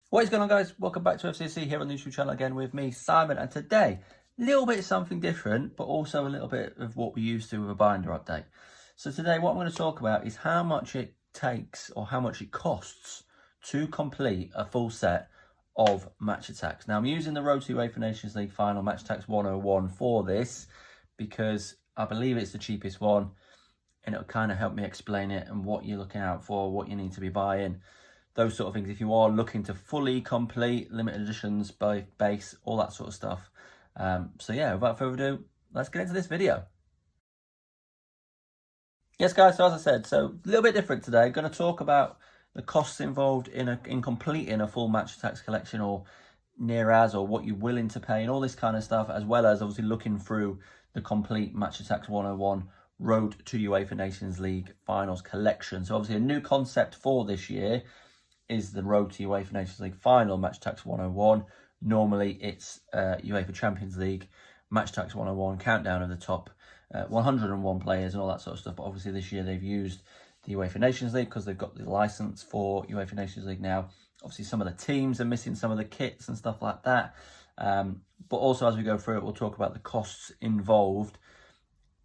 What is going on, guys? Welcome back to FCC here on the YouTube channel again with me, Simon, and today, a little bit something different, but also a little bit of what we used to with a binder update. So today, what I'm going to talk about is how much it takes or how much it costs to complete a full set of Match Attax. Now, I'm using the Road to UEFA Nations League final Match Attax 101 for this because I believe it's the cheapest one, and it'll kind of help me explain it and what you're looking out for, what you need to be buying. Those sort of things, if you are looking to fully complete limited editions, by base, all that sort of stuff. So yeah, without further ado, let's get into this video. Yes, guys, so as I said, so a little bit different today. I'm going to talk about the costs involved in completing a full Match Attax collection, or near as, or what you're willing to pay, and all this kind of stuff, as well as obviously looking through the complete Match Attax 101 Road to UEFA Nations League Finals collection. So obviously a new concept for this year is the Road to UEFA Nations League final Match Attax 101. Normally it's UEFA Champions League Match Attax 101, countdown of the top 101 players and all that sort of stuff. But obviously this year they've used the UEFA Nations League because they've got the license for UEFA Nations League now. Obviously some of the teams are missing some of the kits and stuff like that. But also as we go through it, we'll talk about the costs involved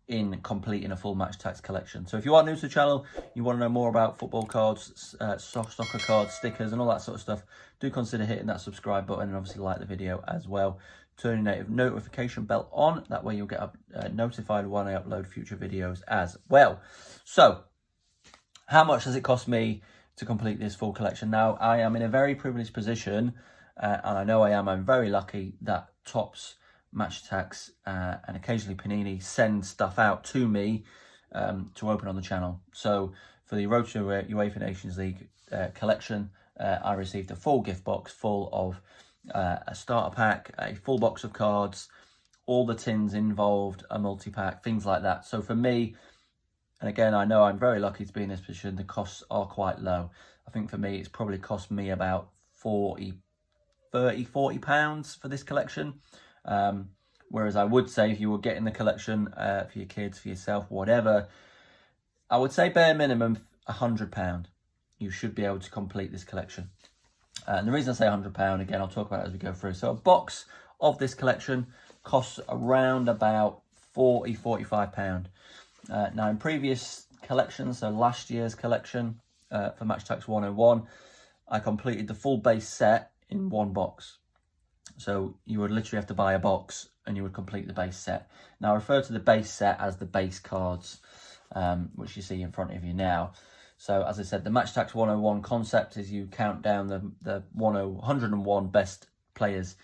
in completing a full Match Attax collection. So if you are new to the channel, you want to know more about football cards, soccer cards, stickers, and all that sort of stuff, do consider hitting that subscribe button and obviously like the video as well. Turn your notification bell on, that way you'll get notified when I upload future videos as well. So, how much does it cost me to complete this full collection? Now, I am in a very privileged position, and I know I'm very lucky that Topps, Match Attax, and occasionally Panini send stuff out to me to open on the channel. So for the Road to UEFA Nations League collection, I received a full gift box full of a starter pack, a full box of cards, all the tins involved, a multi-pack, things like that. So for me, and again, I know I'm very lucky to be in this position, the costs are quite low. I think for me, it's probably cost me about 40 pounds for this collection. Whereas I would say if you were getting the collection for your kids, for yourself, whatever, I would say bare minimum £100. You should be able to complete this collection. And the reason I say £100, again, I'll talk about it as we go through. So a box of this collection costs around about £45. Now in previous collections, so last year's collection for Match Attax 101, I completed the full base set in one box. So you would literally have to buy a box and you would complete the base set. Now I refer to the base set as the base cards, which you see in front of you now. So as I said, the Match Attax 101 concept is you count down the 101 best players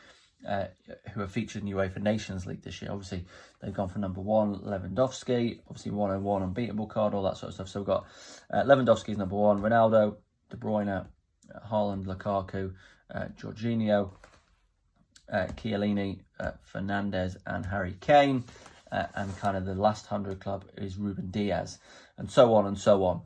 who are featured in UEFA Nations League this year. Obviously, they've gone for number 1, Lewandowski, obviously 101 unbeatable card, all that sort of stuff. So we've got Lewandowski's number 1, Ronaldo, De Bruyne, Haaland, Lukaku, Jorginho, Chiellini, Fernandez, and Harry Kane, and kind of the last 100 club is Ruben Diaz, and so on and so on.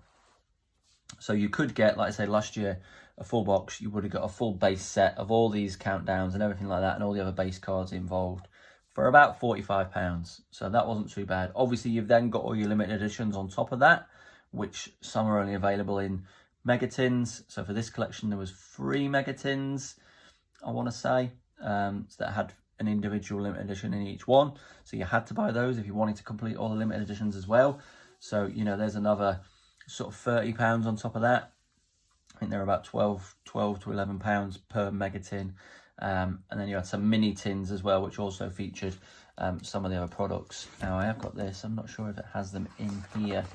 So you could get, like I say, last year, a full box. You would have got a full base set of all these countdowns and everything like that, and all the other base cards involved for about £45. So that wasn't too bad. Obviously, you've then got all your limited editions on top of that, which some are only available in mega tins. So for this collection, there was 3 mega tins, I want to say. So that had an individual limited edition in each one, so you had to buy those if you wanted to complete all the limited editions as well. So you know, there's another sort of £30 on top of that. I think they're about 12 to £11 per mega tin, and then you had some mini tins as well, which also featured some of the other products. Now I have got this, I'm not sure if it has them in here,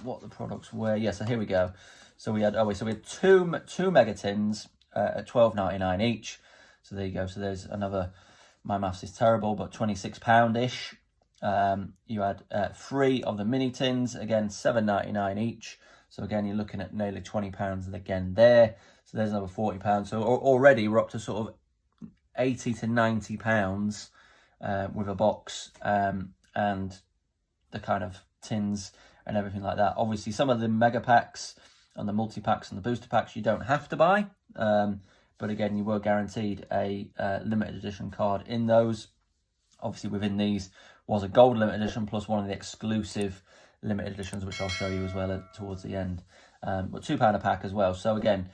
what the products were. Yeah, so here we go. So we had two mega tins at £12.99 each. So there you go. So there's another, my maths is terrible, but £26-ish. You had 3 of the mini tins, again, £7.99 each. So again, you're looking at nearly £20 again there. So there's another £40. So already we're up to sort of £80 to £90 with a box and the kind of tins and everything like that. Obviously, some of the mega packs and the multi-packs and the booster packs you don't have to buy. But again, you were guaranteed a limited edition card in those. Obviously, within these was a gold limited edition plus one of the exclusive limited editions, which I'll show you as well towards the end. But £2 a pack as well. So again,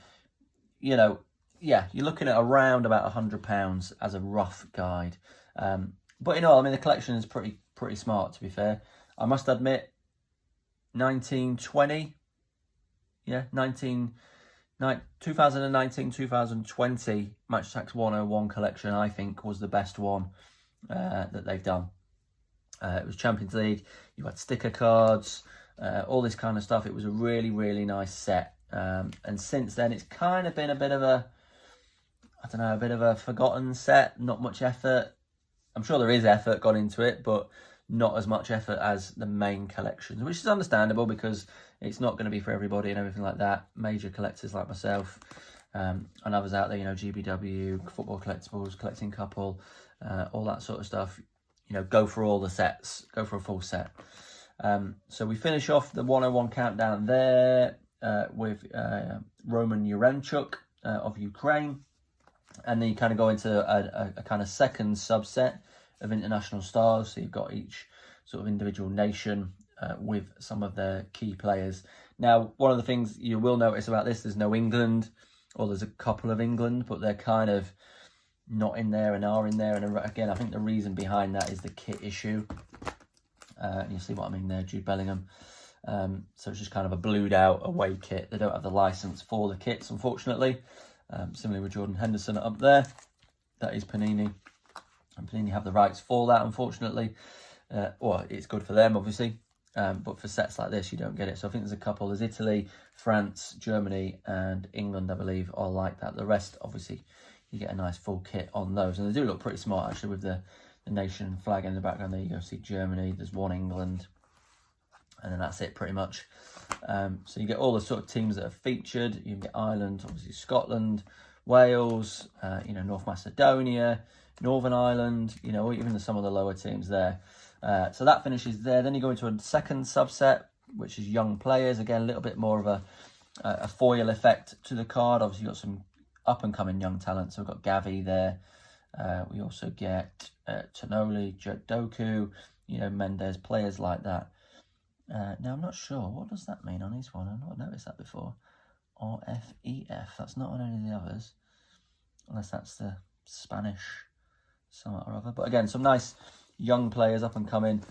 you know, yeah, you're looking at around about £100 as a rough guide. But you know, I mean, the collection is pretty smart, to be fair. I must admit, 2019, 2020 Match Attax 101 collection, I think, was the best one that they've done. It was Champions League. You had sticker cards, all this kind of stuff. It was a really nice set. And since then, it's kind of been a bit of a, I don't know, a bit of a forgotten set. Not much effort. I'm sure there is effort gone into it, but not as much effort as the main collections, which is understandable because it's not going to be for everybody and everything like that. Major collectors like myself and others out there, you know, GBW, Football Collectibles, Collecting Couple, all that sort of stuff. You know, go for all the sets, go for a full set. So we finish off the 101 countdown there with Roman Yaremchuk of Ukraine. And then you kind of go into a kind of second subset of international stars. So you've got each sort of individual nation with some of their key players. Now, one of the things you will notice about this, there's no England, or there's a couple of England, but they're kind of not in there and are in there. And again, I think the reason behind that is the kit issue. And you see what I mean there, Jude Bellingham. So it's just kind of a blued out away kit. They don't have the license for the kits, unfortunately. Similarly with Jordan Henderson up there. That is Panini. And Panini have the rights for that, unfortunately. Well, it's good for them, obviously. But for sets like this, you don't get it. So I think there's a couple. There's Italy, France, Germany, and England, I believe, all like that. The rest, obviously, you get a nice full kit on those. And they do look pretty smart, actually, with the nation flag in the background. There you go. See Germany. There's one England. And then that's it, pretty much. So you get all the sort of teams that are featured. You can get Ireland, obviously Scotland, Wales, you know, North Macedonia, Northern Ireland, you know, even some of the lower teams there. So that finishes there. Then you go into a second subset, which is young players. Again, a little bit more of a foil effect to the card. Obviously, you've got some up-and-coming young talent. So we've got Gavi there. We also get Tonoli, Doku, you know, Mendes, players like that. Now, I'm not sure. What does that mean on his one? I've not noticed that before. RFEF. That's not on any of the others. Unless that's the Spanish somewhat or other. But again, some nice young players up and coming.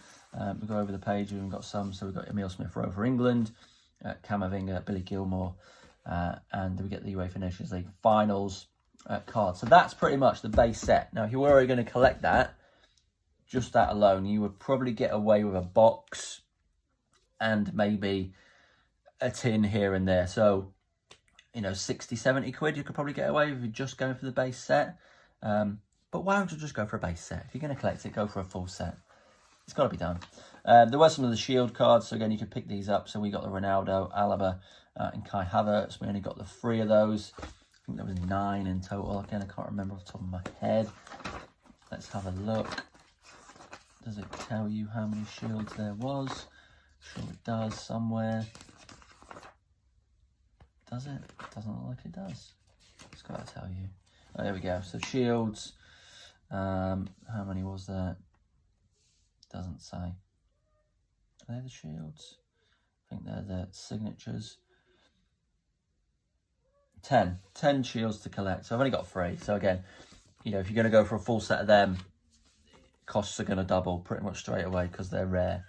We go over the page. We've got some. So we've got Emil Smith-Rowe for England. Camavinga, Billy Gilmore. And we get the UEFA Nations League finals card. So that's pretty much the base set. Now, if you were already going to collect that, just that alone, you would probably get away with a box and maybe a tin here and there. So, you know, 60, 70 quid you could probably get away with if you're just going for the base set. But why don't you just go for a base set? If you're going to collect it, go for a full set. It's got to be done. There were some of the Shield cards, so again, you could pick these up. So we got the Ronaldo, Alaba, and Kai Havertz. We only got the 3 of those. I think there was 9 in total. Again, I can't remember off the top of my head. Let's have a look. Does it tell you how many Shields there was? Sure it does somewhere. Does it? Doesn't look like it does. It's got to tell you. Oh, there we go. So Shields. How many was there? Doesn't say. Are they the Shields? I think they're the signatures. 10 Shields to collect. So I've only got 3. So again, you know, if you're going to go for a full set of them, costs are going to double pretty much straight away because they're rare.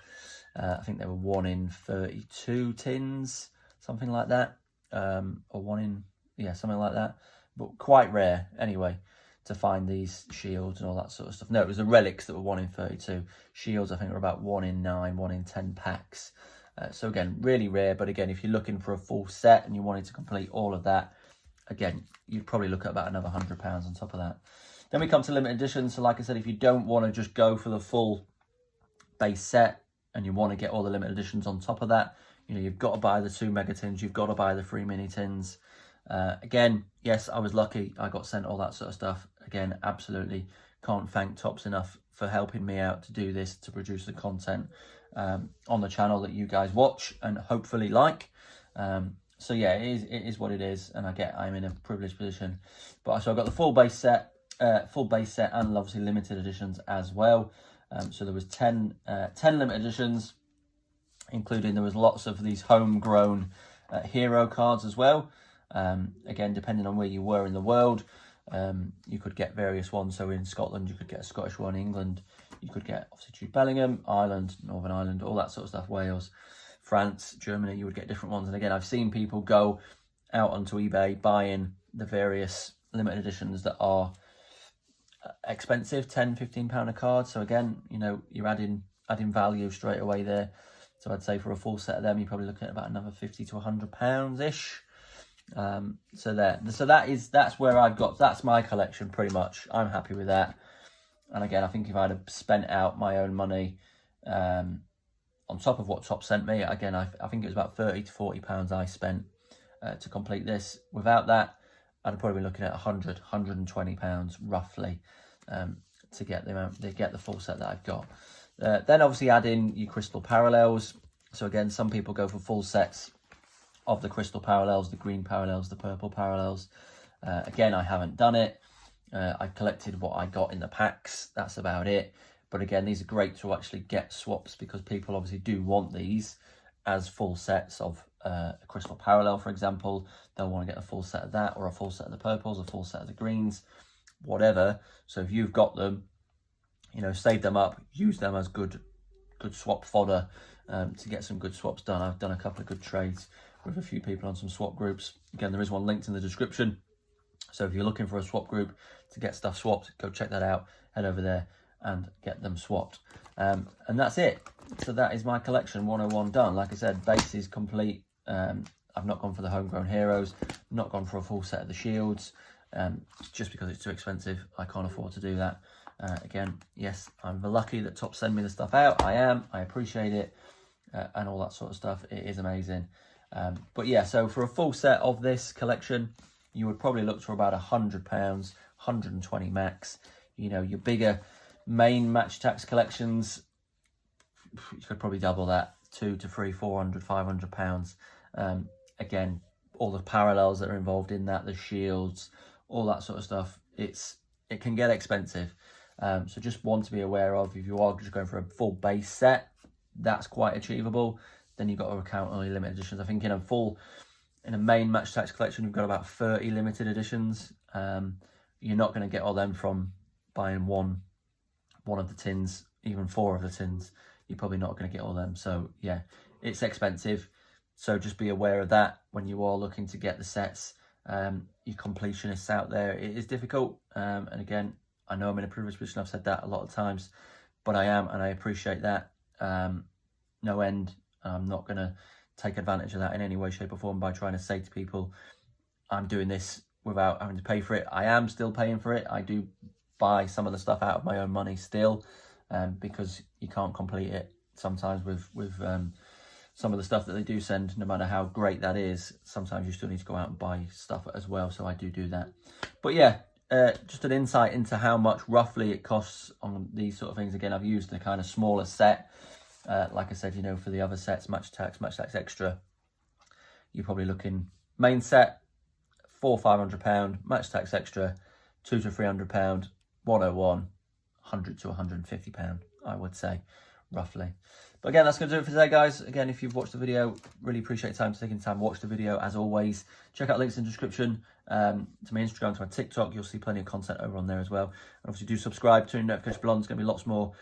I think they were 1 in 32 tins, something like that. Or 1 in, yeah, something like that. But quite rare anyway to find these Shields and all that sort of stuff. No, it was the relics that were 1 in 32. Shields, I think, were about 1 in 9, 1 in 10 packs. So again, really rare. But again, if you're looking for a full set and you wanted to complete all of that, again, you'd probably look at about another £100 on top of that. Then we come to limited editions. So like I said, if you don't want to just go for the full base set, and you want to get all the limited editions on top of that, you know, you've got to buy the 2 mega tins, you've got to buy the 3 mini tins. Again, yes, I was lucky. I got sent all that sort of stuff. Again, absolutely can't thank Topps enough for helping me out to do this, to produce the content on the channel that you guys watch and hopefully like. So yeah, it is what it is, and I'm in a privileged position. But so I got the full base set and obviously limited editions as well. So there was 10 limited editions, including there was lots of these homegrown hero cards as well. Again, depending on where you were in the world, you could get various ones. So in Scotland, you could get a Scottish one. England, you could get obviously Jude Bellingham. Ireland, Northern Ireland, all that sort of stuff. Wales, France, Germany, you would get different ones. And again, I've seen people go out onto eBay buying the various limited editions that are expensive, £10-15 a card. So again, you know, you're adding value straight away there. So I'd say for a full set of them, you're probably looking at about another £50 to £100 ish. So that's where I've got, that's my collection pretty much. I'm happy with that. And again, I think if I'd have spent out my own money on top of what Top sent me, again, I think it was about £30 to £40 I spent to complete this. Without that, I'd probably be looking at £120 roughly to get the full set that I've got. Then obviously add in your crystal parallels. So again, some people go for full sets of the crystal parallels, the green parallels, the purple parallels. Again, I haven't done it. I collected what I got in the packs. That's about it. But again, these are great to actually get swaps because people obviously do want these as full sets of a crystal parallel, for example. They'll want to get a full set of that, or a full set of the purples, a full set of the greens, whatever. So if you've got them, you know, save them up, use them as good swap fodder to get some good swaps done. I've done a couple of good trades with a few people on some swap groups. Again, there is one linked in the description. So if you're looking for a swap group to get stuff swapped, go check that out, head over there and get them swapped. And that's it. So that is my collection 101 done. Like I said, base is complete. I've not gone for the homegrown heroes, not gone for a full set of the shields, just because it's too expensive. I can't afford to do that. Again, yes, I'm lucky that Top send me the stuff out. I appreciate it, and all that sort of stuff. It is amazing. But yeah, so for a full set of this collection, you would probably look for about £100, 120 max. You know, your bigger main Match Attax collections, you could probably double that, £200 to £300, £400, £500. Again, all the parallels that are involved in that, the shields, all that sort of stuff. It can get expensive. So just one to be aware of. If you are just going for a full base set, that's quite achievable. Then you've got to account on your limited editions. I think in a main Match Attax collection, you've got about 30 limited editions. You're not going to get all them from buying one of the tins, even 4 of the tins. You're probably not going to get all them. So yeah, it's expensive. So just be aware of that when you are looking to get the sets. You completionists out there, it is difficult. And again, I know I'm in a privileged position. I've said that a lot of times, but I am, and I appreciate that. No end. I'm not going to take advantage of that in any way, shape or form by trying to say to people, I'm doing this without having to pay for it. I am still paying for it. I do buy some of the stuff out of my own money still, because you can't complete it sometimes with some of the stuff that they do send, no matter how great that is. Sometimes you still need to go out and buy stuff as well. So I do that. But yeah, just an insight into how much roughly it costs on these sort of things. Again, I've used the kind of smaller set. Like I said, you know, for the other sets, Match Attax Extra, you're probably looking main set, £400-500, Match Attax Extra, £200 to £300, 101, £100 to £150, I would say, roughly. But again, that's going to do it for today, guys. Again, if you've watched the video, really appreciate your time taking time to watch the video. As always, check out links in the description to my Instagram, to my TikTok. You'll see plenty of content over on there as well. And obviously, do subscribe, turn your notification bell on. There's going to be lots more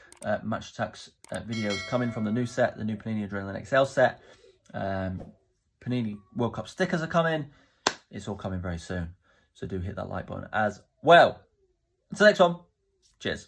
Match Attax videos coming from the new set, the new Panini Adrenaline XL set. Panini World Cup stickers are coming. It's all coming very soon. So do hit that like button as well. Until next one, cheers.